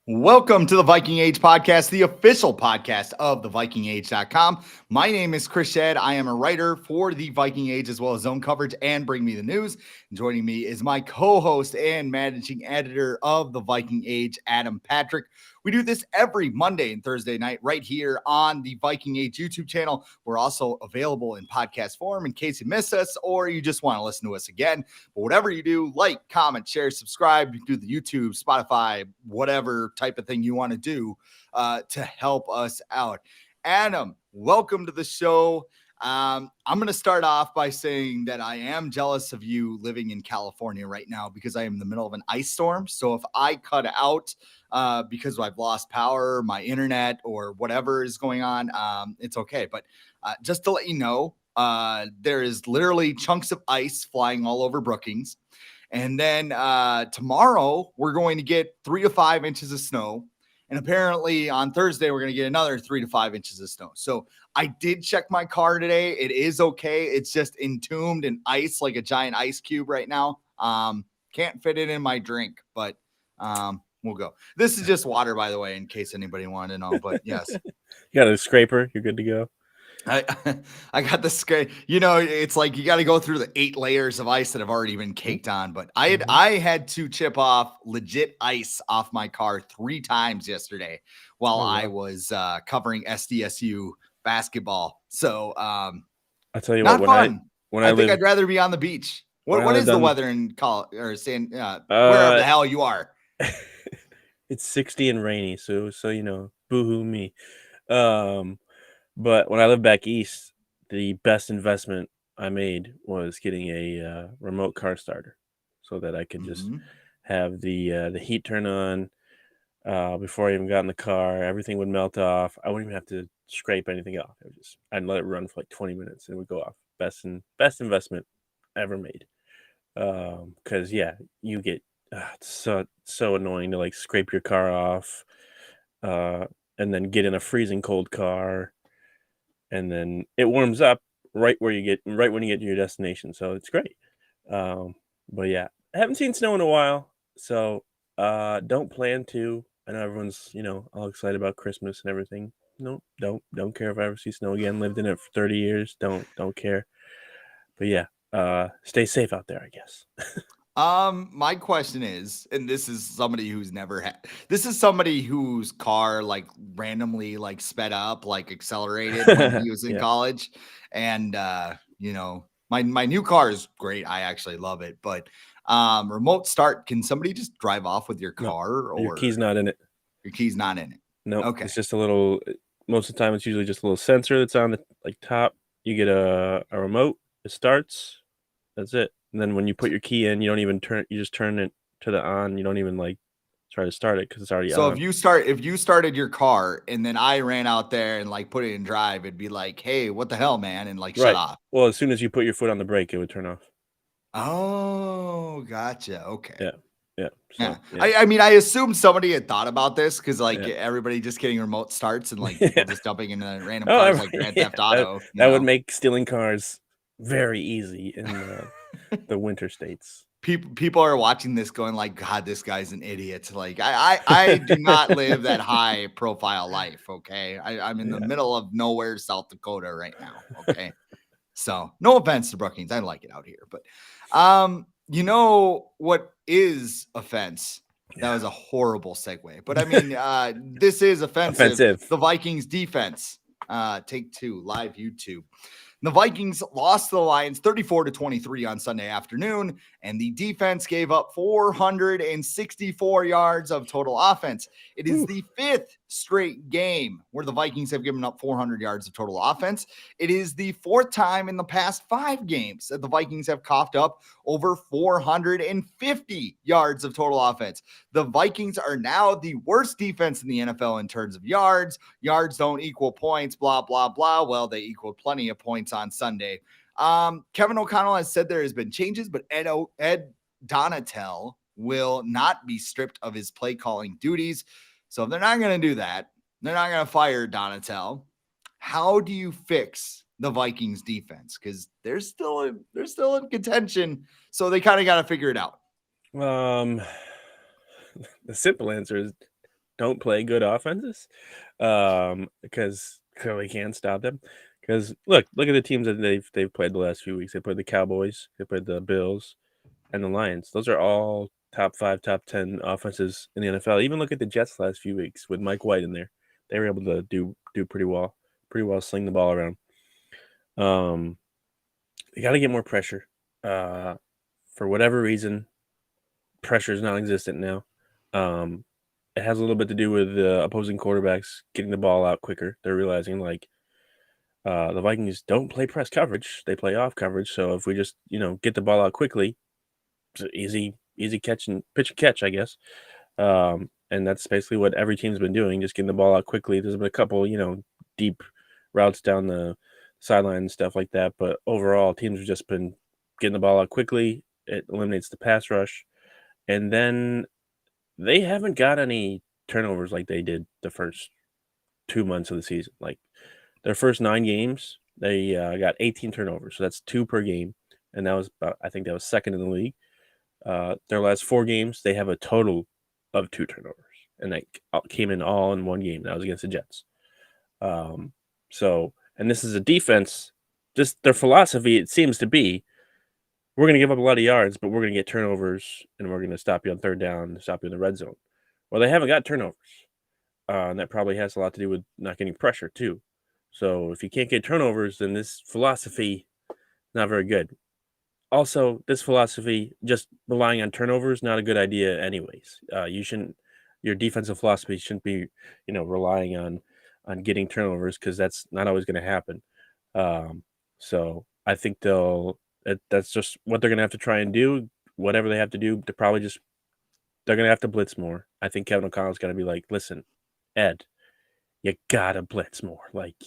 Welcome to the Viking Age podcast, the official podcast of thevikingage.com. My name is Chris Schad. I am a writer for the Viking Age as well as zone coverage and Bring Me the News. Joining me is my co-host and managing editor of the Viking Age, Adam Patrick. We do this every Monday and Thursday night right here on the Viking Age YouTube channel. We're also available in podcast form in case you miss us or you just want to listen to us again. But whatever you do, like, comment, share, subscribe, do the YouTube, Spotify, whatever type of thing you want to do to help us out. Adam, welcome to the show. I'm going to start off by saying that I am jealous of you living in California right now because I am in the middle of an ice storm. So if I cut out because I've lost power, my internet, or whatever is going on, it's okay. But just to let you know, there is literally chunks of ice flying all over Brookings. And then tomorrow, we're going to get 3 to 5 inches of snow. And apparently on Thursday, we're going to get another 3 to 5 inches of snow. So I did check my car today. It is okay. It's just entombed in ice, like a giant ice cube right now. Can't fit it in my drink, but we'll go. This is just water, by the way, in case anybody wanted to know. But yes. You got a scraper. You're good to go. I got the scrape. You know, it's like you got to go through the 8 layers of ice that have already been caked on. But I had to chip off legit ice off my car 3 times yesterday while I was covering SDSU basketball. So I'll tell you not what. fun. When I think I'd rather be on the beach. What is the weather in college or San wherever the hell you are? It's 60 and rainy, so you know, boo-hoo me. But when I lived back east, the best investment I made was getting a remote car starter, so that I could just have the heat turn on before I even got in the car. Everything would melt off. I wouldn't even have to scrape anything off. I'd let it run for like 20 minutes and it would go off. Best investment ever made. Because you get it's so annoying to like scrape your car off, and then get in a freezing cold car. And then it warms up right when you get to your destination. So it's great. But yeah, I haven't seen snow in a while. So don't plan to. I know everyone's, all excited about Christmas and everything. No, don't care if I ever see snow again. Lived in it for 30 years. Don't care. But yeah, stay safe out there, I guess. My question is, and this is somebody who's never had, this is somebody whose car like randomly like sped up, like accelerated when he was in college. And, my new car is great. I actually love it, but, remote start, can somebody just drive off with your car or your key's not in it? Your key's not in it. No, okay. It's just a little, most of the time it's usually just a little sensor that's on the like top. You get a remote, it starts, that's it. And then when you put your key in, you don't even turn. You just turn it to the on. You don't even like try to start it because it's already on. So if you started your car and then I ran out there and like put it in drive, it'd be like, hey, what the hell, man, and like shut off. Well, as soon as you put your foot on the brake, it would turn off. Oh, gotcha. Okay. Yeah. So, yeah. I mean, I assume somebody had thought about this because like everybody just getting remote starts and like people just jumping into random cars like Grand Theft Auto. That would make stealing cars very easy in the winter states. People are watching this going like, God, this guy's an idiot. Like I do not live that high profile life. Okay. I'm in the middle of nowhere, South Dakota right now. Okay. So no offense to Brookings. I like it out here, but you know what is offense? That was a horrible segue, but I mean, this is offensive. The Vikings defense, take 2 live YouTube. The Vikings lost to the Lions 34-23 on Sunday afternoon, and the defense gave up 464 yards of total offense. It is the 5th straight game where the Vikings have given up 400 yards of total offense. It is the 4th time in the past 5 games that the Vikings have coughed up over 450 yards of total offense. The Vikings are now the worst defense in the NFL in terms of yards. Yards don't equal points, blah, blah, blah. Well, they equaled plenty of points on Sunday. Kevin O'Connell has said there has been changes, but Ed Donatel will not be stripped of his play calling duties. So if they're not going to do that, they're not going to fire Donatel. How do you fix the Vikings defense? Because they're still in contention, so they kind of got to figure it out. The simple answer is don't play good offenses, because clearly can't stop them. Because look at the teams that they've played the last few weeks. They played the Cowboys, they played the Bills, and the Lions. Those are all top 5, top 10 offenses in the NFL. Even look at the Jets last few weeks with Mike White in there. They were able to do pretty well, sling the ball around. They got to get more pressure. For whatever reason, pressure is non-existent now. It has a little bit to do with the opposing quarterbacks getting the ball out quicker. They're realizing the Vikings don't play press coverage; they play off coverage. So if we just get the ball out quickly, it's easy catch and pitch and catch, I guess. And that's basically what every team's been doing, just getting the ball out quickly. There's been a couple deep routes down the sideline and stuff like that, but overall, teams have just been getting the ball out quickly. It eliminates the pass rush, and then they haven't got any turnovers like they did the first 2 months of the season. Like their first 9 games, they got 18 turnovers, so that's 2 per game, and I think that was second in the league. Their last 4 games, they have a total of 2 turnovers, and that came in all in one game. That was against the Jets. And this is a defense. Just their philosophy, it seems to be, we're going to give up a lot of yards, but we're going to get turnovers, and we're going to stop you on third down, stop you in the red zone. Well, they haven't got turnovers, and that probably has a lot to do with not getting pressure too. So if you can't get turnovers, then this philosophy not very good. Also, this philosophy, just relying on turnovers, not a good idea anyways. Your defensive philosophy shouldn't be, relying on getting turnovers, because that's not always going to happen. So I think that's just what they're going to have to try and do. Whatever they have to do, they're going to have to blitz more. I think Kevin O'Connell's going to be like, listen, Ed, you got to blitz more. Like,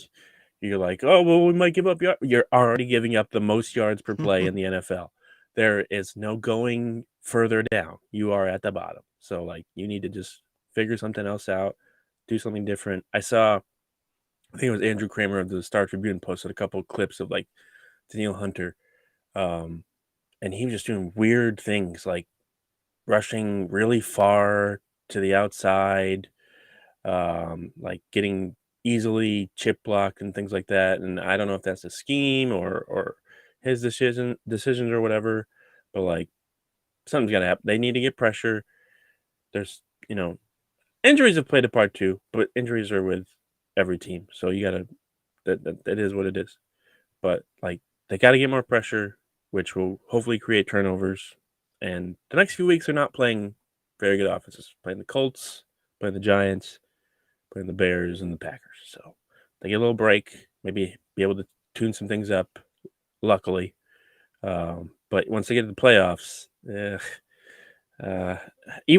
you're like, oh, well, we might give up yards. You're already giving up the most yards per play in the NFL. There is no going further down. You are at the bottom. So, you need to just figure something else out, do something different. I think it was Andrew Kramer of the Star Tribune posted a couple of clips of, Danielle Hunter. And he was just doing weird things, like rushing really far to the outside, getting easily chip blocked and things like that. And I don't know if that's a scheme or his decisions or whatever, but something's got to happen. They need to get pressure. There's, injuries have played a part too, but injuries are with every team. So you got to, that is what it is. But they got to get more pressure, which will hopefully create turnovers. And the next few weeks, they're not playing very good offenses. Playing the Colts, playing the Giants, playing the Bears and the Packers. So they get a little break, maybe be able to tune some things up, luckily. But once they get to the playoffs, even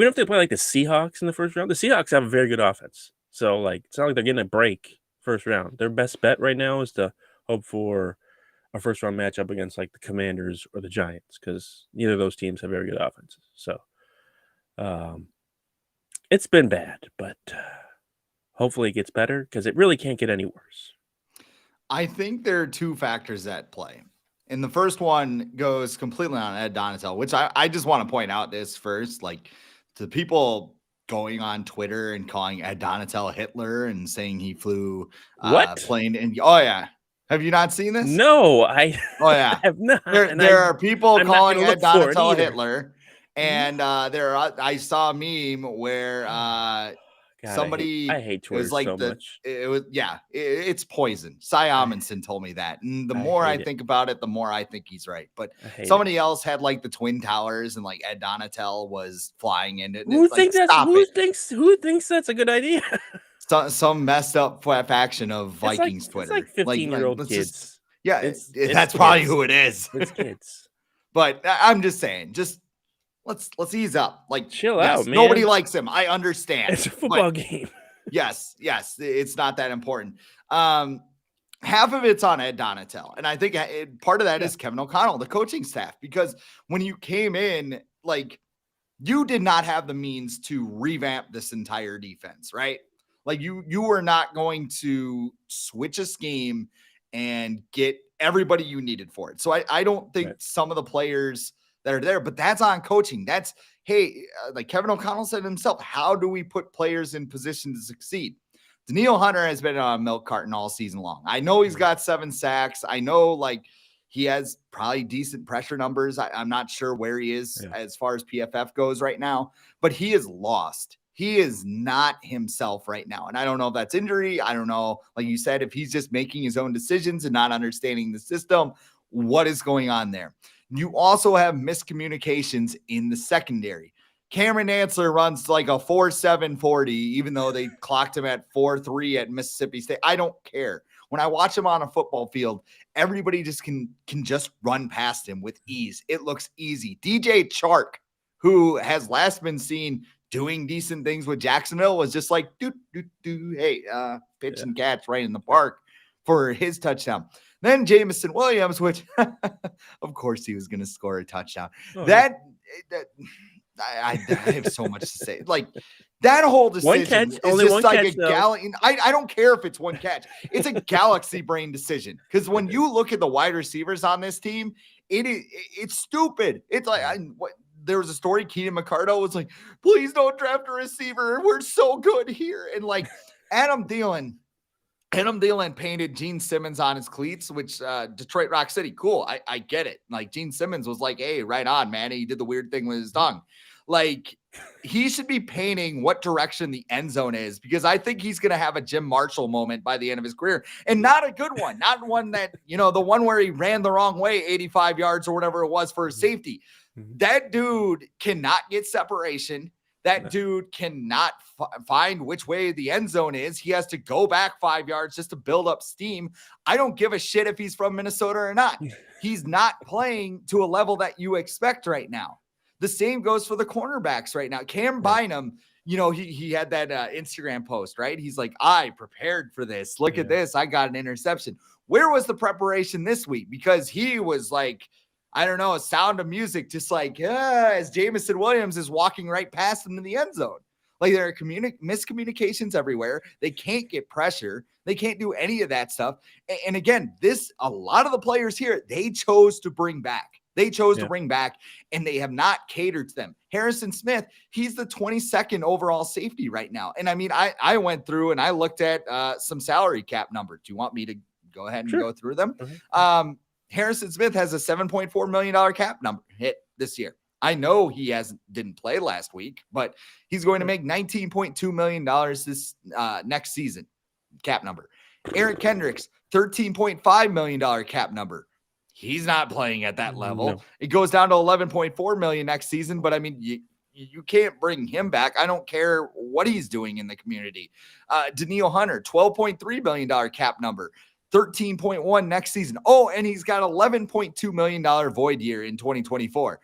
if they play the Seahawks in the first round, the Seahawks have a very good offense. So it's not like they're getting a break first round. Their best bet right now is to hope for a first round matchup against the Commanders or the Giants, because neither of those teams have very good offenses. So it's been bad, but hopefully it gets better, because it really can't get any worse. I think there are 2 factors at play. And the first one goes completely on Ed Donatel, which I just want to point out this first, to people going on Twitter and calling Ed Donatel Hitler and saying he flew plane. And oh yeah. Have you not seen this? No, I yeah. have not. There are people calling Ed Donatel Hitler. And I saw a meme where God, somebody I hate Twitter so much. It was it's poison. Cy Amundsen told me that, and the more I think about it, the more I think he's right. But somebody else had the Twin Towers, and Ed Donatel was flying in it. Who thinks that's a good idea? Some messed up faction of Vikings Twitter. It's 15-year-old kids. That's kids. Probably who it is. It's kids. But I'm just saying, let's ease up. Chill out, man. Nobody likes him. I understand. It's a football game. Yes. It's not that important. Half of it's on Ed Donatel. And I think part of that is Kevin O'Connell, the coaching staff, because when you came in, you did not have the means to revamp this entire defense, right? You were not going to switch a scheme and get everybody you needed for it. So I don't think some of the players that are there, but that's on coaching. That's hey, like Kevin O'Connell said himself, how do we put players in position to succeed? Daniil Hunter has been on a milk carton all season long. I know he's got 7 sacks. I know like he has probably decent pressure numbers. I'm not sure where he is as far as PFF goes right now, but he is lost. He is not himself right now. And I don't know if that's injury. I don't know, like you said, if he's just making his own decisions and not understanding the system, what is going on there. You also have miscommunications in the secondary. Cameron Ansler runs like a 4.7 40, even though they clocked him at 4.3 at Mississippi State. I don't care. When I watch him on a football field, everybody just can just run past him with ease. It looks easy. DJ Chark, who has last been seen doing decent things with Jacksonville, was just like, hey, pitch and catch right in the park for his touchdown. Then Jamison Williams, which of course he was going to score a touchdown. I have so much to say. Like that whole decision is just like a galaxy. I don't care if it's one catch. It's a galaxy brain decision. Because when you look at the wide receivers on this team, it's stupid. It's like there was a story. Keenan McCardle was like, please don't draft a receiver. We're so good here. And like Adam Thielen painted Gene Simmons on his cleats, which Detroit Rock City. Cool. I get it. Like Gene Simmons was like, hey, right on, man. He did the weird thing with his tongue. Like he should be painting what direction the end zone is, because I think he's going to have a Jim Marshall moment by the end of his career, and not a good one, not one that, the one where he ran the wrong way, 85 yards or whatever it was for safety. That dude cannot get separation. That dude cannot find which way the end zone is. He has to go back 5 yards just to build up steam. I don't give a shit if he's from Minnesota or not. He's not playing to a level that you expect right now. The same goes for the cornerbacks right now. Cam Bynum, he had that Instagram post, right? He's like, I prepared for this. Look at this. I got an interception. Where was the preparation this week? Because he was like, I don't know, a Sound of Music, just like as Jamison Williams is walking right past him in the end zone. Like there are miscommunications everywhere. They can't get pressure. They can't do any of that stuff. And again, a lot of the players here, they chose to bring back. They chose to bring back, and they have not catered to them. Harrison Smith, he's the 22nd overall safety right now. And I mean, I went through and I looked at some salary cap numbers. Do you want me to go ahead and go through them? Harrison Smith has a $7.4 million cap number hit this year. I know he didn't play last week, but he's going to make $19.2 million this next season cap number. Eric Kendricks, $13.5 million cap number. He's not playing at that level. No. It goes down to $11.4 million next season, but I mean, you can't bring him back. I don't care what he's doing in the community. Daniil Hunter, $12.3 million cap number. 13.1 next season. Oh, and he's got $11.2 million void year in 2024.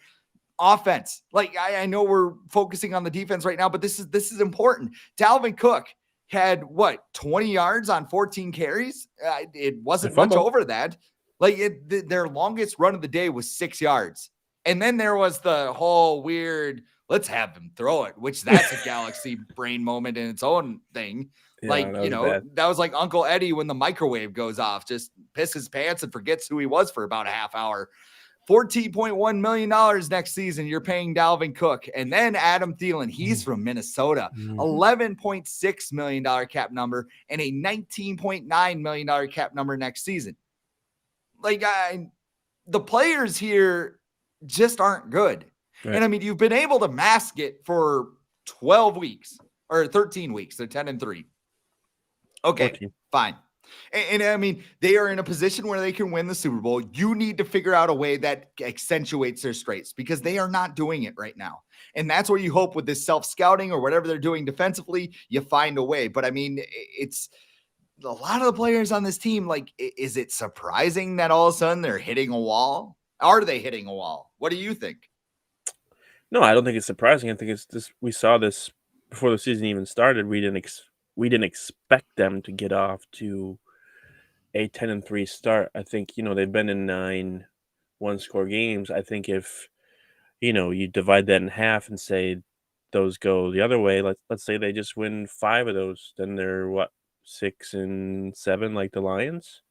Offense. Like I know we're focusing on the defense right now, but this is important. Dalvin Cook had 20 yards on 14 carries. It wasn't much over that. Like their longest run of the day was 6 yards. And then there was the whole weird, let's have him throw it, which that's a galaxy brain moment in its own thing. Yeah, that was like Uncle Eddie when the microwave goes off, just piss his pants and forgets who he was for about a half hour. $14.1 million next season you're paying Dalvin Cook. And then Adam Thielen, he's from Minnesota, $11.6 million cap number and a $19.9 million cap number next season. Like the players here just aren't good. Right. And I mean, you've been able to mask it for 12 weeks or 13 weeks. They're 10-3. Okay, 14. Fine. And I mean, they are in a position where they can win the Super Bowl. You need to figure out a way that accentuates their strengths because they are not doing it right now. And that's where you hope with this self-scouting or whatever they're doing defensively, you find a way. But I mean, it's a lot of the players on this team. Like, is it surprising that all of a sudden they're hitting a wall? Are they hitting a wall? What do you think? No, I don't think it's surprising. I think it's just, we saw this before the season even started. We didn't expect them to get off to a 10-3 start. I think, they've been in 9 one-score games. I think if, you divide that in half and say those go the other way, let's say they just win 5 of those, then they're 6-7 like the Lions.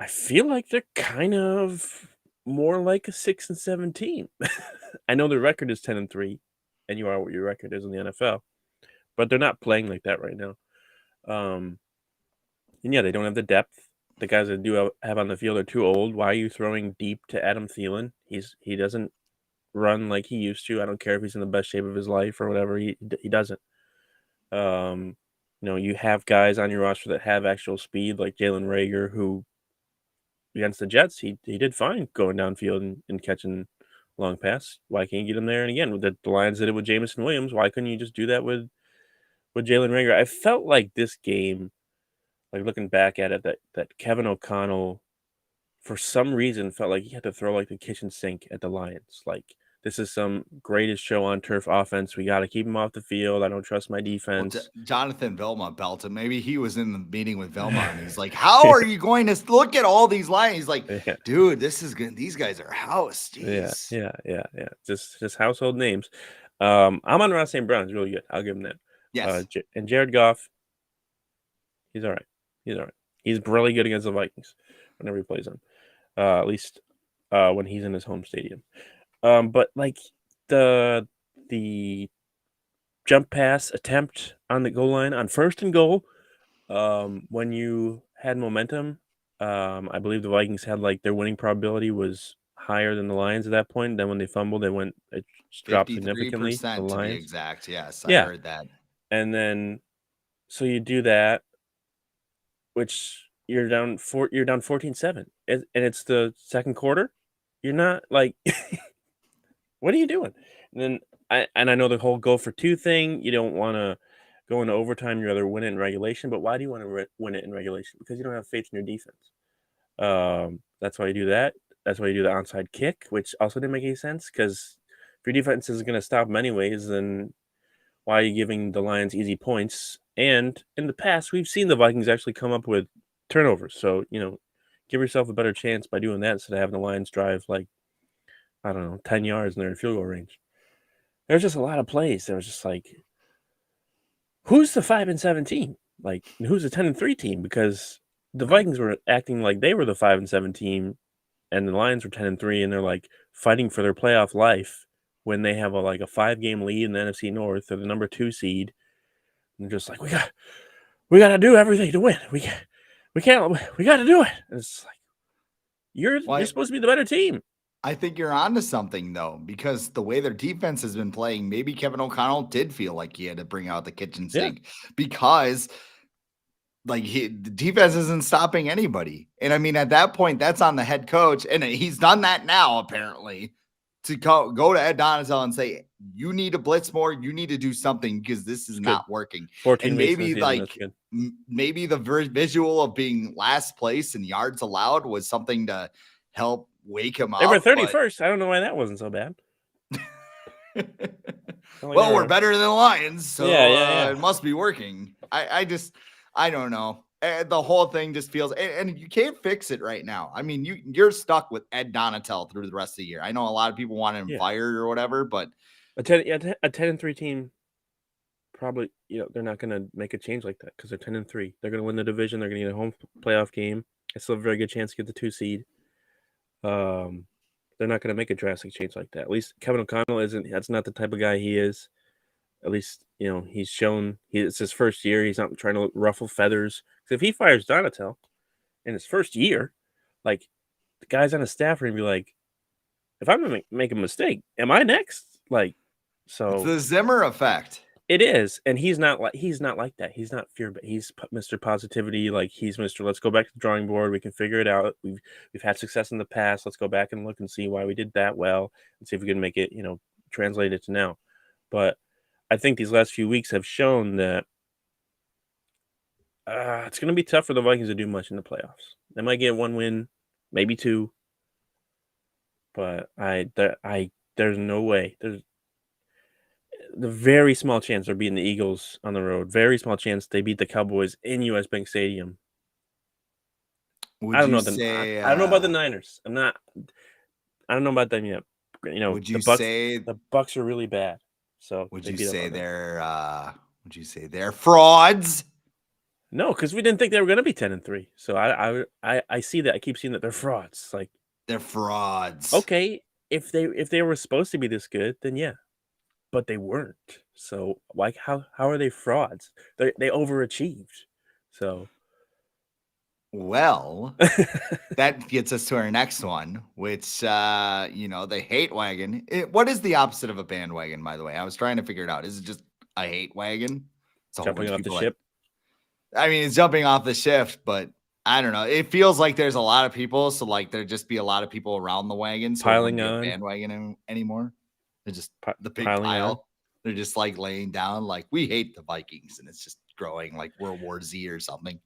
I feel like they're kind of more like a 6-7 team. I know the record is 10-3, and you are what your record is in the NFL, but they're not playing like that right now. And yeah, they don't have the depth. The guys that do have on the field are too old. Why are you throwing deep to Adam Thielen? He doesn't run like he used to. I don't care if he's in the best shape of his life or whatever. He doesn't. You have guys on your roster that have actual speed, like Jalen Reagor, who against the Jets, he did fine going downfield and catching long pass. Why can't you get him there? And again, with the Lions did it with Jameson Williams. Why couldn't you just do that with Jalen Reagor? I felt like this game, like looking back at it, that Kevin O'Connell, for some reason, felt like he had to throw like the kitchen sink at the Lions. Like, this is some greatest show on turf offense. We got to keep him off the field. I don't trust my defense. Jonathan Vilma belted. Maybe he was in the meeting with Vilma and he's like, "How are you going to look at all these lines?" He's like, "Dude, this is good. These guys are house." Jeez. Yeah. Just household names. Amon-Ra St. Brown is really good. I'll give him that. Yes. And Jared Goff, he's all right. He's really good against the Vikings whenever he plays them. At least when he's in his home stadium. But like the jump pass attempt on the goal line on 1st and goal, when you had momentum, I believe the Vikings had like their winning probability was higher than the Lions at that point. Then when they fumbled, it dropped significantly. The Lions, to be exact. Yes, yeah. I heard that. And then so you do that, which you're down 14-7, and it's the second quarter. You're not like, what are you doing? And then I know the whole go for 2 thing. You don't want to go into overtime. You rather win it in regulation. But why do you want to win it in regulation? Because you don't have faith in your defense. That's why you do that. That's why you do the onside kick, which also didn't make any sense. Because if your defense is going to stop them anyways, then why are you giving the Lions easy points? And in the past, we've seen the Vikings actually come up with turnovers. So, give yourself a better chance by doing that instead of having the Lions drive like, I don't know, 10 yards and they're in field goal range. There's just a lot of plays. There was just like, who's the 5-7 team? Like, who's the 10-3 team? Because the Vikings were acting like they were the 5-7 team, and the Lions were 10-3, and they're like fighting for their playoff life when they have a 5-game lead in the NFC North. They're the number 2 seed. And they're just like, we got to do everything to win. We got to do it. And it's like, you're supposed to be the better team. I think you're onto something, though, because the way their defense has been playing, maybe Kevin O'Connell did feel like he had to bring out the kitchen sink because the defense isn't stopping anybody. And I mean, at that point, that's on the head coach. And he's done that now, apparently, to go to Ed Donatel and say, you need to blitz more. You need to do something because this is not working. 14 and maybe maybe the visual of being last place in yards allowed was something to help wake him up. They were 31st. I don't know why that wasn't so bad. Well, we're better than the Lions, so yeah. It must be working. I don't know. The whole thing just feels, and you can't fix it right now. I mean, you're stuck with Ed Donatel through the rest of the year. I know a lot of people want him fired or whatever, but a 10-3 team, probably, they're not going to make a change like that because they're 10-3. They're going to win the division. They're going to get a home playoff game. It's still a very good chance to get the 2 seed. They're not going to make a drastic change like that. At least Kevin O'Connell isn't. That's not the type of guy he is. At least, he's shown it's his first year. He's not trying to ruffle feathers. Because if he fires Donatel in his first year, like, the guys on his staff are going to be like, if I'm going to make a mistake, am I next? Like, so it's the Zimmer effect. It is, and he's not like that. He's not fear, but he's Mr. Positivity. Like, he's Mr. Let's go back to the drawing board. We can figure it out. We've had success in the past. Let's go back and look and see why we did that well, and see if we can make it, translate it to now. But I think these last few weeks have shown that it's going to be tough for the Vikings to do much in the playoffs. They might get 1 win, maybe 2, but there's no way. There's the very small chance they're beating the Eagles on the road. Very small chance they beat the Cowboys in US Bank Stadium. I don't know about the Niners. I don't know about them yet. The Bucks are really bad. So would you say they're frauds? No, because we didn't think they were going to be 10-3. So I see that. I keep seeing that they're frauds. Like, They're frauds. Okay, if they were supposed to be this good, then yeah, but they weren't. So like, how are they frauds? They overachieved. So Well, that gets us to our next one, which the hate wagon. What is the opposite of a bandwagon, by the way? I was trying to figure it out. Is it just a hate wagon? It's a whole bunch jumping of off the people ship. I mean, it's jumping off the shift, but I don't know. It feels like there's a lot of people, so like there'd just be a lot of people around the wagon, so it wouldn't Piling be a on. bandwagon anymore. They're just the big Piling on. pile. They're just like laying down, like we hate the Vikings, and it's just growing like World War Z or something.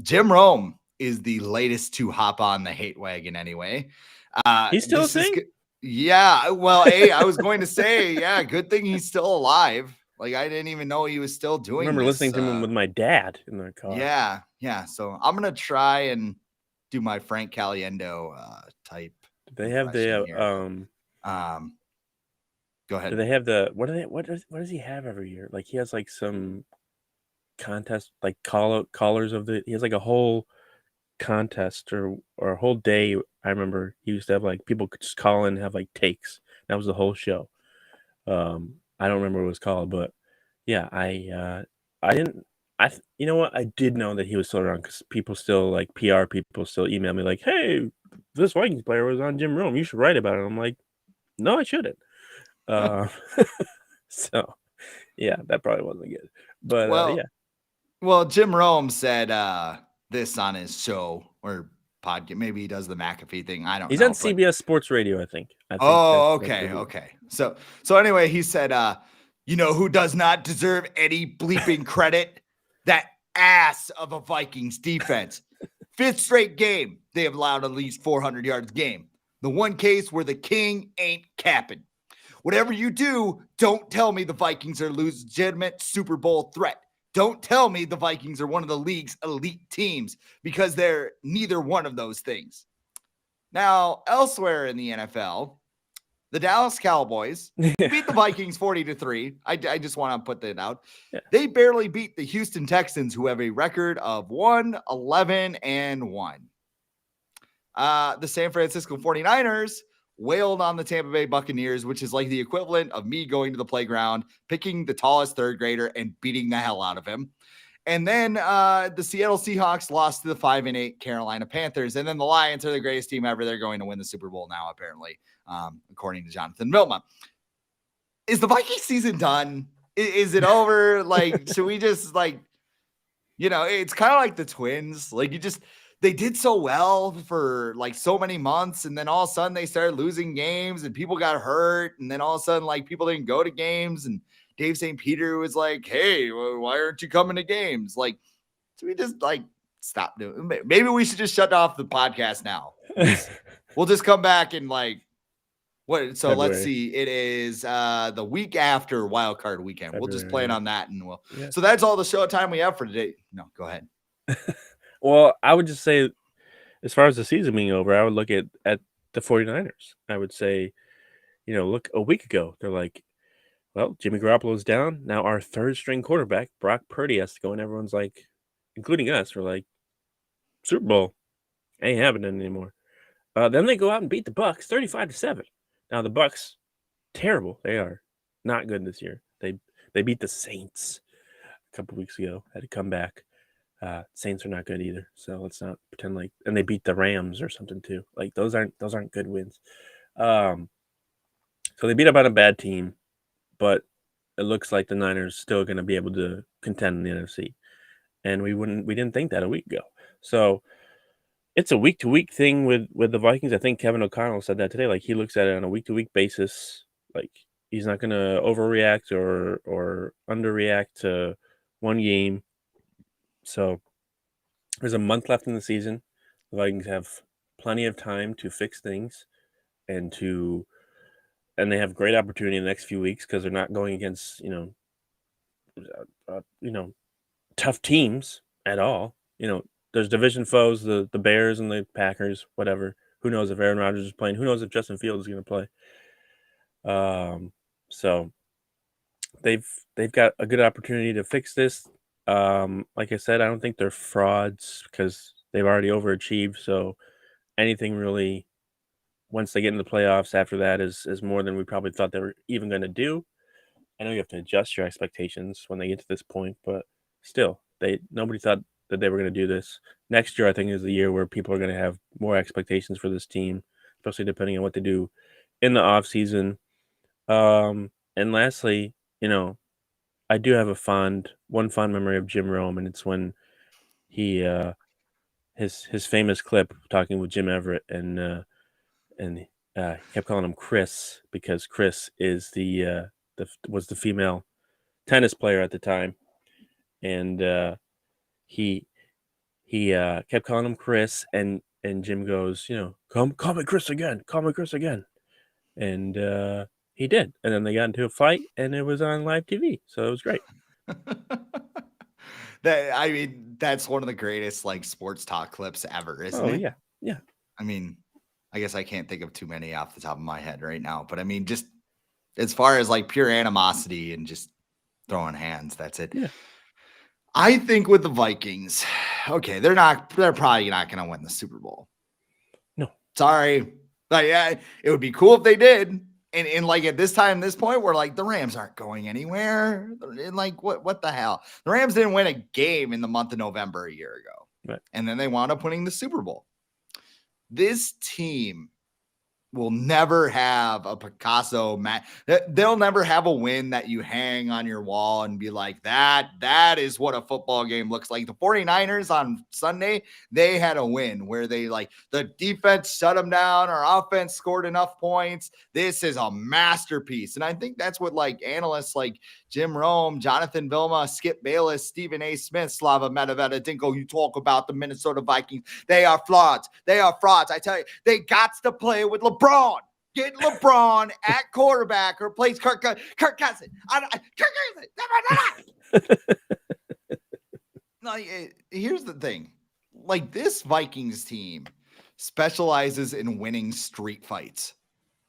Jim Rome is the latest to hop on the hate wagon anyway. He's still a thing? Yeah. Well, hey, I was going to say, yeah, good thing he's still alive. Like I didn't even know he was still doing. I remember listening to him with my dad in the car. Yeah. So I'm gonna try and do my Frank Caliendo type. They have the Go ahead. Do they have the what does he have every year? Like he has like some contest, like callers of he has like a whole contest or a whole day. I remember he used to have like people could just call in and have like takes. That was the whole show. I don't remember what it was called, but yeah, I didn't. You know what? I did know that he was still around because people still like PR people still email me like, "Hey, this Vikings player was on Jim Rome. You should write about it." I'm like, "No, I shouldn't." So yeah, that probably wasn't good. But yeah. Well, Jim Rome said this on his show or podcast. Maybe he does the McAfee thing. I don't know. He's on CBS Sports Radio, I think. Okay. So anyway, he said, you know who does not deserve any bleeping credit? That ass of a Vikings defense. 5th straight game, they have allowed at least 400 yards a game. The one case where the king ain't capping. Whatever you do, don't tell me the Vikings are a legitimate Super Bowl threat. Don't tell me the Vikings are one of the league's elite teams because they're neither one of those things. Now, elsewhere in the NFL, the Dallas Cowboys beat the Vikings 40-3. I just want to put that out. Yeah. They barely beat the Houston Texans, who have a record of 1-11-1. The San Francisco 49ers wailed on the Tampa Bay Buccaneers, which is like the equivalent of me going to the playground, picking the tallest third grader and beating the hell out of him. And then the Seattle Seahawks lost to the 5-8 Carolina Panthers. And then the Lions are the greatest team ever. They're going to win the Super Bowl now, apparently, according to Jonathan Milma. Is the Viking season done? Is it over? Like, should we just it's kind of like the Twins. Like they did so well for like so many months. And then all of a sudden they started losing games and people got hurt. And then all of a sudden, like people didn't go to games and Dave St. Peter was like, hey, why aren't you coming to games? Like, so we just like stop doing it. Maybe we should just shut off the podcast now. We'll just come back and like, what? So February. Let's see. It is the week after Wild Card Weekend. February, we'll just plan on that and So that's all the show time we have for today. No, go ahead. Well, I would just say, as far as the season being over, I would look at the 49ers. I would say, look, a week ago, they're like, well, Jimmy Garoppolo's down. Now our third string quarterback, Brock Purdy, has to go, and everyone's like, including us, we're like, Super Bowl ain't happening anymore. Then they go out and beat the Bucs 35-7. Now the Bucs, terrible. They are not good this year. They beat the Saints a couple weeks ago. Had to come back. Saints are not good either. So let's not pretend like. And they beat the Rams or something too. Like those aren't good wins. So they beat up on a bad team. But it looks like the Niners still going to be able to contend in the NFC, and we didn't think that a week ago. So it's a week-to-week thing with the Vikings. I think Kevin O'Connell said that today. Like he looks at it on a week-to-week basis. Like he's not going to overreact or underreact to one game. So there's a month left in the season. The Vikings have plenty of time to fix things and they have great opportunity in the next few weeks because they're not going against, tough teams at all. There's division foes, the Bears and the Packers, whatever. Who knows if Aaron Rodgers is playing? Who knows if Justin Fields is going to play? So they've got a good opportunity to fix this. Like I said, I don't think they're frauds because they've already overachieved. So anything really once they get into the playoffs after that is more than we probably thought they were even going to do. I know you have to adjust your expectations when they get to this point, but still, nobody thought that they were going to do this. Next year, I think, is the year where people are going to have more expectations for this team, especially depending on what they do in the offseason. And lastly, I do have one fond memory of Jim Rome, and it's when he his famous clip talking with Jim Everett, and he kept calling him Chris because Chris is was the female tennis player at the time, and he kept calling him Chris, and Jim goes, call me Chris again, and he did, and then they got into a fight, and it was on live TV, so it was great. That's one of the greatest like sports talk clips ever, isn't it? Yeah. I mean, I guess I can't think of too many off the top of my head right now, but I mean, just as far as like pure animosity and just throwing hands, that's it. Yeah. I think with the Vikings, okay, they're probably not going to win the Super Bowl. No, sorry, but yeah, it would be cool if they did. And like at this point, where like the Rams aren't going anywhere. And like what the hell? The Rams didn't win a game in the month of November a year ago, right. And then they wound up winning the Super Bowl. This team will never have a Picasso match. They'll never have a win that you hang on your wall and be like, that is what a football game looks like. The 49ers on Sunday, they had a win where they like the defense shut them down, our offense scored enough points. This is a masterpiece. And I think that's what like analysts like Jim Rome, Jonathan Vilma, Skip Bayless, Stephen A. Smith, Slava Medveda, Dinko, you talk about the Minnesota Vikings. They are frauds. I tell you, they got to play with LeBron. Get LeBron at quarterback or plays Kirk Cousins. Kirk Cousins. Here's the thing. Like this Vikings team specializes in winning street fights.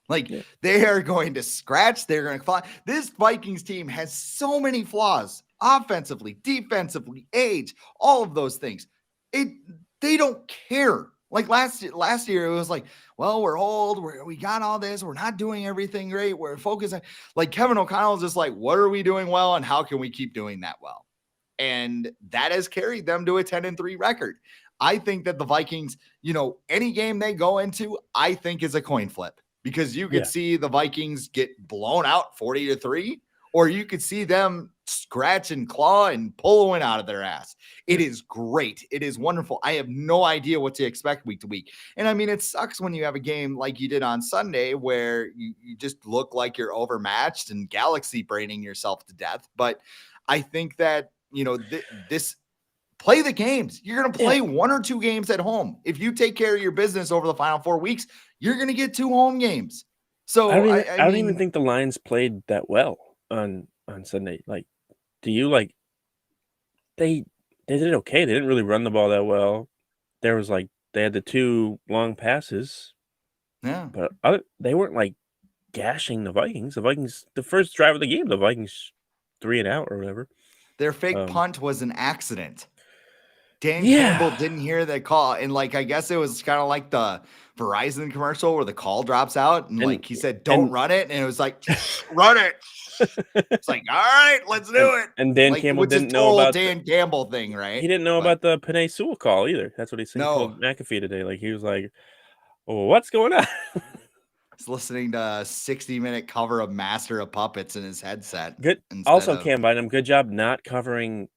Like they are going to scratch. They're going to fly. This Vikings team has so many flaws offensively, defensively, age, all of those things. They don't care. Like last year, it was like, well, we're old. We got all this. We're not doing everything great. We're focusing. Like Kevin O'Connell is just like, what are we doing well? And how can we keep doing that well? And that has carried them to a 10-3 record. I think that the Vikings, any game they go into, I think is a coin flip. Because you could see the Vikings get blown out 40-3, or you could see them scratch and claw and pull a win out of their ass. It is great. It is wonderful. I have no idea what to expect week to week. And I mean, it sucks when you have a game like you did on Sunday where you just look like you're overmatched and galaxy braining yourself to death. But I think that, this play the games. You're going to play 1 or 2 games at home. If you take care of your business over the final 4 weeks, you're going to get 2 home games. So I don't even think the Lions played that well on Sunday. Like, do you like? They did okay. They didn't really run the ball that well. There was like they had the 2 long passes. Yeah, but they weren't like gashing the Vikings. The Vikings, the first drive of the game, the Vikings 3 and out or whatever. Their fake punt was an accident. Dan Campbell didn't hear that call. And like, I guess it was kind of like the Verizon commercial where the call drops out. And like he said, don't run it. And it was like, run it. It's like, all right, let's do it. And Dan Campbell didn't know about Dan Campbell thing, right? He didn't know about the Penei Sewell call either. That's what he said. He told McAfee today. Like he was like, oh, what's going on? He's listening to a 60-minute cover of Master of Puppets in his headset. Good. Also, Cam Bynum, good job not covering.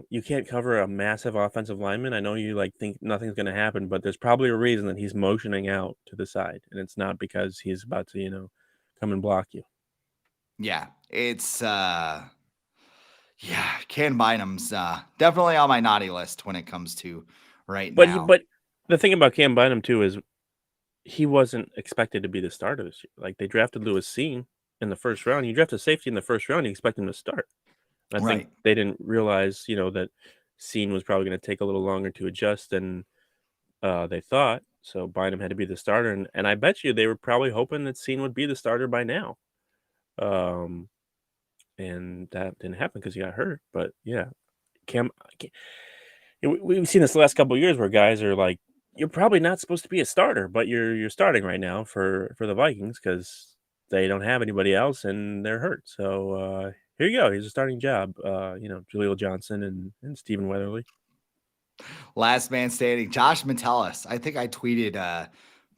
You can't cover a massive offensive lineman. I know you like think nothing's going to happen, but there's probably a reason that he's motioning out to the side, and it's not because he's about to, come and block you. Yeah, it's Cam Bynum's definitely on my naughty list when it comes to now. But the thing about Cam Bynum too is he wasn't expected to be the starter this year. Like they drafted Lewis Seen in the first round. You draft a safety in the first round, you expect him to start. I think they didn't realize, that Seen was probably going to take a little longer to adjust than they thought. So Bynum had to be the starter, and I bet you they were probably hoping that Seen would be the starter by now. And that didn't happen because he got hurt. But yeah, we've seen this the last couple of years where guys are like you're probably not supposed to be a starter, but you're starting right now for the Vikings because they don't have anybody else and they're hurt. So here you go. Here's a starting job. Jaleel Johnson and Stephen Weatherly. Last man standing, Josh Metellus. I think I tweeted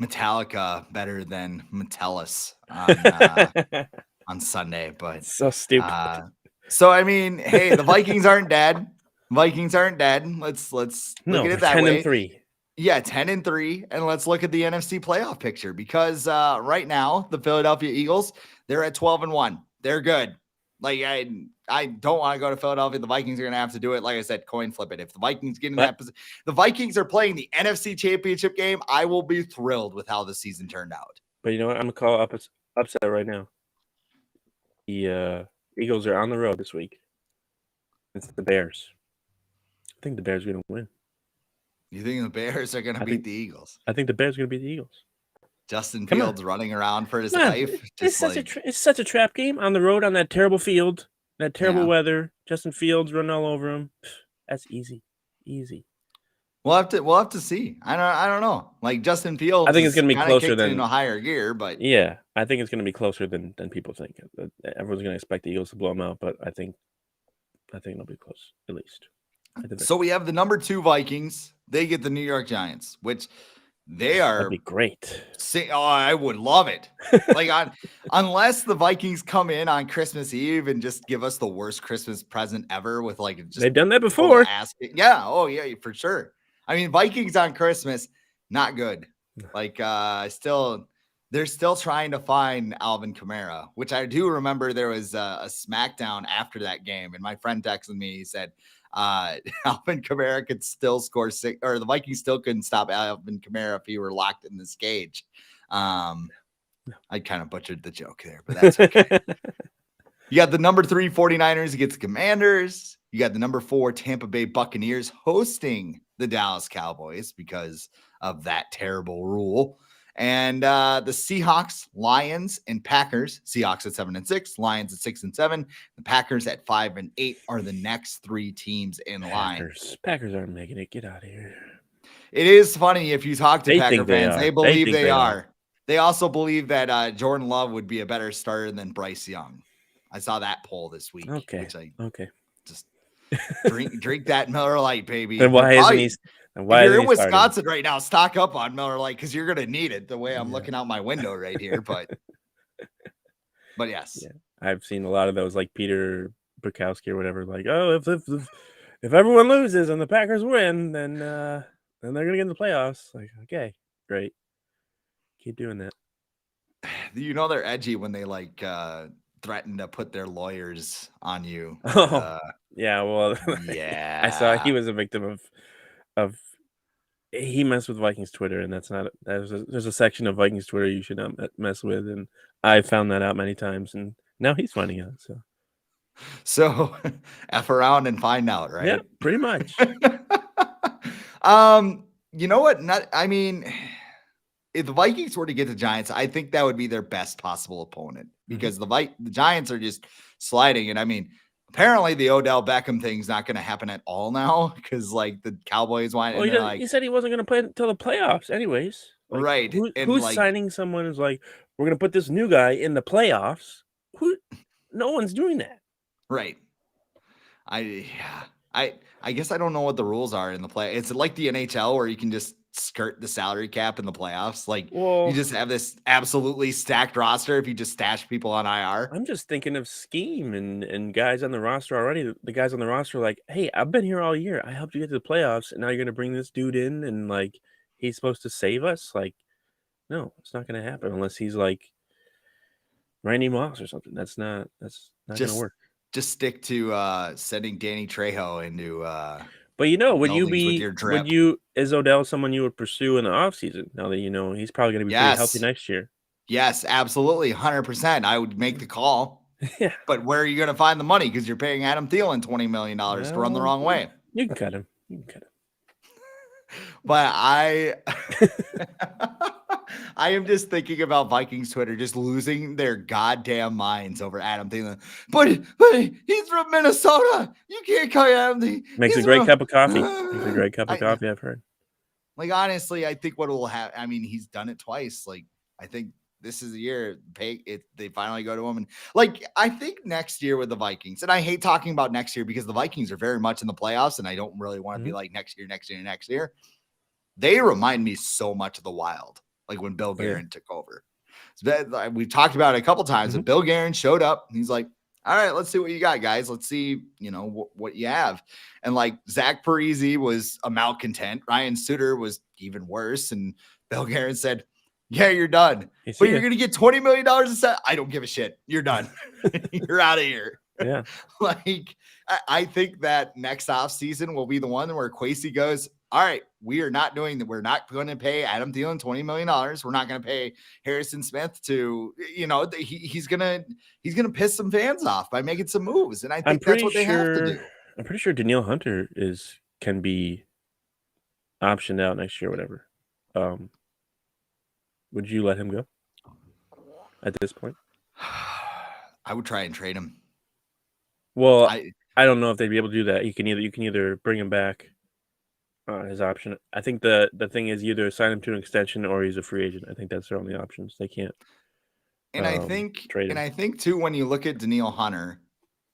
Metallica better than Metellus on Sunday, but so stupid. So I mean, hey, the Vikings aren't dead. Vikings aren't dead. Let's look at it that 10 way. and 3. Yeah, 10-3, and let's look at the NFC playoff picture because right now the Philadelphia Eagles, they're at 12-1. They're good. Like I don't want to go to Philadelphia. The Vikings are going to have to do it. Like I said, coin flip it. If the Vikings get in that position, the Vikings are playing the NFC Championship game. I will be thrilled with how the season turned out. But you know what? I'm gonna call upset right now. The Eagles are on the road this week. It's the Bears. I think the Bears are going to win. You think the Bears are going to beat the Eagles? I think the Bears are going to beat the Eagles. Justin Fields running around for his life. It's such a trap game on the road on that terrible field, that terrible weather. Justin Fields running all over him. That's easy. We'll have to see. I don't know. Like Justin Fields, I think it's going to be closer than a higher gear, but yeah, I think it's going to be closer than people think. Everyone's going to expect the Eagles to blow them out, but I think it'll be close at least. So we have the number 2 Vikings. They get the New York Giants, which they are. That'd be great. I would love it. Like unless the Vikings come in on Christmas Eve and just give us the worst Christmas present ever with like just they've done that before. Yeah. Oh yeah, for sure. I mean, Vikings on Christmas, not good. Like they're still trying to find Alvin Kamara, which I do remember there was a SmackDown after that game, and my friend texted me. He said Alvin Kamara could still score 6, or the Vikings still couldn't stop Alvin Kamara if he were locked in this cage. I kind of butchered the joke there, but that's okay. You got the number 3 49ers against the Commanders. You got the number 4 Tampa Bay Buccaneers hosting the Dallas Cowboys because of that terrible rule. And the Seahawks, Lions, and Packers. Seahawks at 7-6, Lions at 6-7. The Packers at 5-8 are the next 3 teams in line. Packers aren't making it. Get out of here. It is funny if you talk to Packer fans, they believe they are. They also believe that Jordan Love would be a better starter than Bryce Young. I saw that poll this week. Okay. Just drink that Miller Lite, baby. Then why isn't he? If you're in Wisconsin right now, stock up on Miller Lite because you're going to need it the way I'm looking out my window right here. But yes. Yeah. I've seen a lot of those like Peter Bukowski or whatever. Like, oh, if everyone loses and the Packers win, then they're going to get in the playoffs. Like, okay, great. Keep doing that. You know they're edgy when they like threaten to put their lawyers on you. Yeah, well, yeah. I saw he was a victim of he messed with Vikings Twitter, and there's a section of Vikings Twitter you should not mess with, and I found that out many times, and now he's finding out. So F around and find out, right? Yeah, pretty much. You know what? If the Vikings were to get the Giants, I think that would be their best possible opponent because the Giants are just sliding. And I mean, apparently the Odell Beckham thing's not going to happen at all now because like the Cowboys want. Well, he said he wasn't going to play until the playoffs, anyways. Like, right? Who's signing someone who's like, we're going to put this new guy in the playoffs? No one's doing that. Right. I guess I don't know what the rules are in the play. It's like the NHL where you can just skirt the salary cap in the playoffs. Like you just have this absolutely stacked roster if you just stash people on IR. I'm just thinking of scheme and guys on the roster already. The guys on the roster are like, hey, I've been here all year. I helped you get to the playoffs, and now you're going to bring this dude in and like he's supposed to save us? Like, no, it's not going to happen unless he's like Randy Moss or something. That's not going to work. Just stick to sending Danny Trejo into but is Odell someone you would pursue in the offseason now that you know he's probably going to be pretty healthy next year? Yes, absolutely. 100%. I would make the call. Yeah. But where are you going to find the money? Because you're paying Adam Thielen $20 million to run the wrong way. You can cut him. But I am just thinking about Vikings Twitter just losing their goddamn minds over Adam Thielen. But he's from Minnesota. You can't call Adam Thielen. Makes a great cup of coffee. I've heard. Like, honestly, I think what will happen, I mean, he's done it twice. Like, I think this is the year they finally go to him. And like, I think next year with the Vikings, and I hate talking about next year because the Vikings are very much in the playoffs, and I don't really want to be like next year. They remind me so much of the Wild, like when Bill Guerin took over. So we've talked about it a couple times, but Bill Guerin showed up. And he's like, all right, let's see what you got, guys. Let's see, what you have. And like Zach Parise was a malcontent. Ryan Suter was even worse. And Bill Guerin said, yeah, you're done. But you're going to get $20 million a set. I don't give a shit. You're done. You're out of here. Yeah. Like, I think that next offseason will be the one where Kwesi goes, all right, we are not doing that. We're not going to pay Adam Thielen $20 million. We're not going to pay Harrison Smith to, he's going to piss some fans off by making some moves. And I think that's what they have to do. I'm pretty sure Danielle Hunter can be optioned out next year or whatever. Would you let him go at this point? I would try and trade him. Well, I don't know if they'd be able to do that. You can either bring him back, his option. I think the thing is either sign him to an extension or he's a free agent. I think that's their only options. They can't. And I think too, when you look at Danielle Hunter,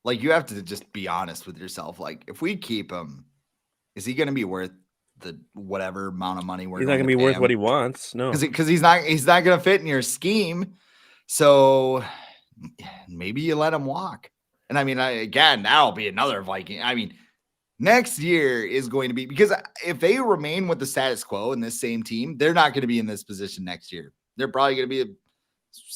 like you have to just be honest with yourself. Like if we keep him, is he going to be worth the whatever amount of money we're he's not going to be worth what he wants? No, because he's not going to fit in your scheme. So maybe you let him walk. And I mean, again, that'll be another Viking. I mean, next year is going to be, because if they remain with the status quo in this same team, they're not going to be in this position next year. They're probably going to be a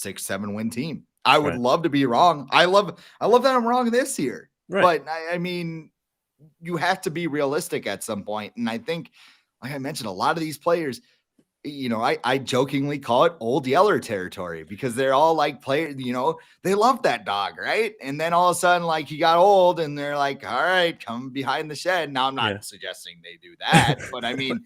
6-7 win team. I would love to be wrong. I love that I'm wrong this year. Right. But I mean, you have to be realistic at some point. And I think, like I mentioned, a lot of these players, I jokingly call it old Yeller territory because they're all like players, they love that dog, right? And then all of a sudden, like he got old and they're like, all right, come behind the shed. Now I'm not suggesting they do that, but I mean,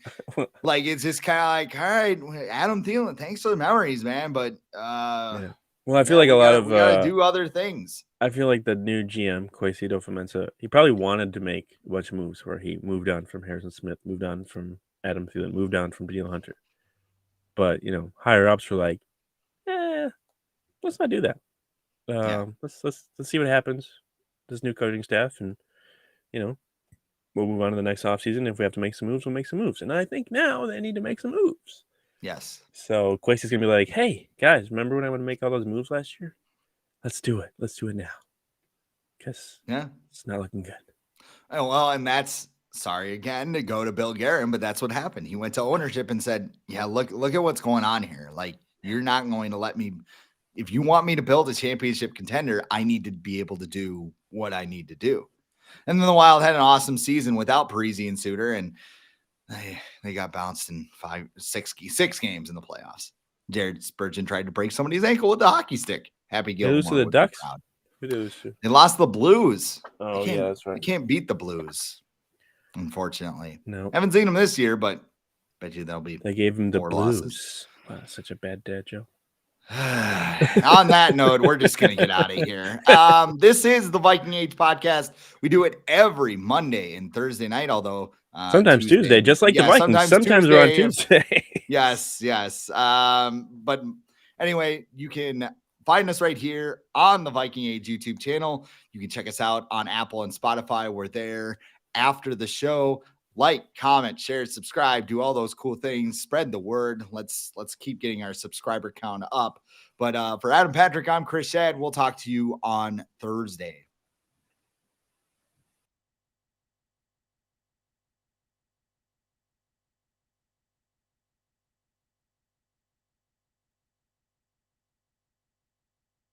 like, it's just kind of like, all right, Adam Thielen, thanks for the memories, man. But well, I feel like we gotta do other things. I feel like the new GM, Kwesi Adofo-Mensah, he probably wanted to make a bunch of moves where he moved on from Harrison Smith, moved on from Adam Thielen, moved on from Danielle Hunter. But, higher ups were like, let's not do that. Let's see what happens. This new coaching staff, and, we'll move on to the next offseason. If we have to make some moves, we'll make some moves. And I think now they need to make some moves. Yes. So Kwesi's going to be like, hey, guys, remember when I wanted to make all those moves last year? Let's do it. Let's do it now. Because it's not looking good. Oh, well, and that's, sorry again to go to Bill Guerin, but that's what happened. He went to ownership and said, yeah, look at what's going on here. Like, you're not going to let me, if you want me to build a championship contender, I need to be able to do what I need to do. And then the Wild had an awesome season without Parise and Suter, and they got bounced in 6 games in the playoffs. Jared Spurgeon tried to break somebody's ankle with the hockey stick. Happy Gilmore. They lose to the Ducks? They lost the Blues. Oh, yeah, that's right. They can't beat the Blues. Unfortunately, no. Haven't seen them this year, but bet you they'll be. They gave him the Blues. Losses. Wow, such a bad dad joke. On that note, we're just gonna get out of here. This is the Viking Age podcast. We do it every Monday and Thursday night, although sometimes Tuesday, just like the Vikings. Sometimes we're on Tuesday. Yes. But anyway, you can find us right here on the Viking Age YouTube channel. You can check us out on Apple and Spotify. We're there after the show. Like, comment, share, subscribe, do all those cool things. Spread the word. Let's keep getting our subscriber count up. But for Adam Patrick, I'm Chris Schad. We'll talk to you on Thursday.